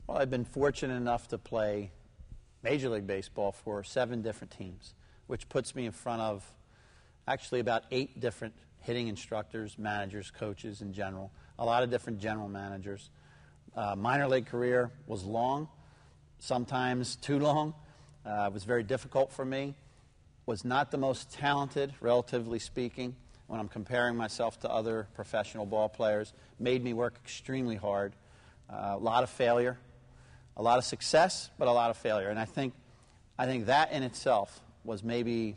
Well, I've been fortunate enough to play Major League Baseball for 7 different teams, which puts me in front of actually about 8 different hitting instructors, managers, coaches in general, a lot of different general managers. Minor league career was long, sometimes too long. It was very difficult for me. Was not the most talented, relatively speaking, when I'm comparing myself to other professional ball players. Made me work extremely hard. A lot of failure, a lot of success, but a lot of failure. And I think that in itself was maybe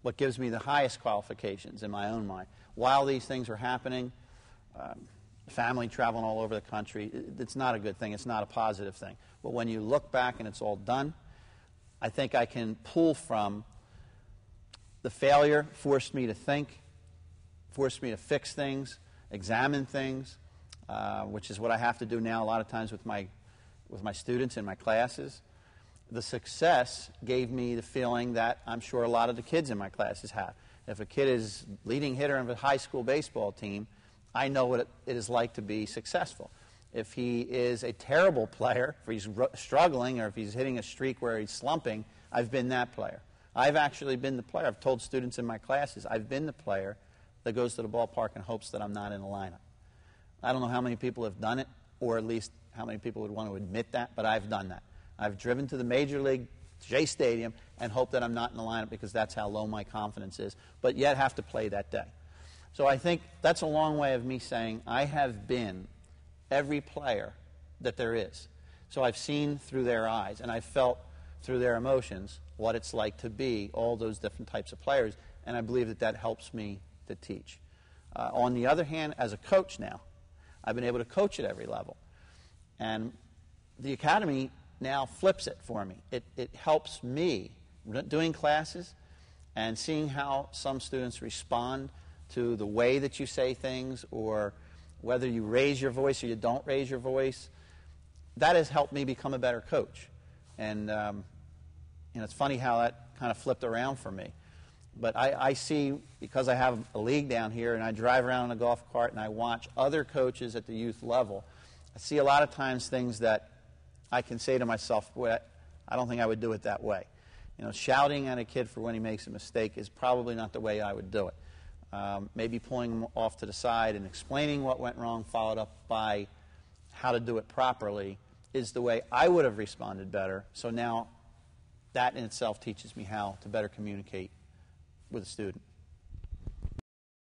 what gives me the highest qualifications in my own mind. While these things were happening, family traveling all over the country, it's not a good thing. It's not a positive thing. But when you look back and it's all done, I think I can pull from the failure forced me to think, forced me to fix things, examine things, which is what I have to do now a lot of times with my students in my classes. The success gave me the feeling that I'm sure a lot of the kids in my classes have. If a kid is leading hitter of a high school baseball team, I know what it is like to be successful. If he is a terrible player, if he's struggling, or if he's hitting a streak where he's slumping, I've been that player. I've actually been the player. I've told students in my classes, I've been the player that goes to the ballpark and hopes that I'm not in the lineup. I don't know how many people have done it, or at least how many people would want to admit that, but I've done that. I've driven to the Major League Shea Stadium and hoped that I'm not in the lineup because that's how low my confidence is, but yet have to play that day. So I think that's a long way of me saying I have been every player that there is. So I've seen through their eyes, and I've felt through their emotions what it's like to be all those different types of players, and I believe that helps me to teach. On the other hand, as a coach now, I've been able to coach at every level. And the academy now flips it for me. It helps me doing classes and seeing how some students respond to the way that you say things, or whether you raise your voice or you don't raise your voice. That has helped me become a better coach. And it's funny how that kind of flipped around for me. But I see, because I have a league down here and I drive around in a golf cart and I watch other coaches at the youth level, I see a lot of times things that I can say to myself, boy, I don't think I would do it that way. Shouting at a kid for when he makes a mistake is probably not the way I would do it. Maybe pulling him off to the side and explaining what went wrong, followed up by how to do it properly, is the way I would have responded better. So now that in itself teaches me how to better communicate with a student.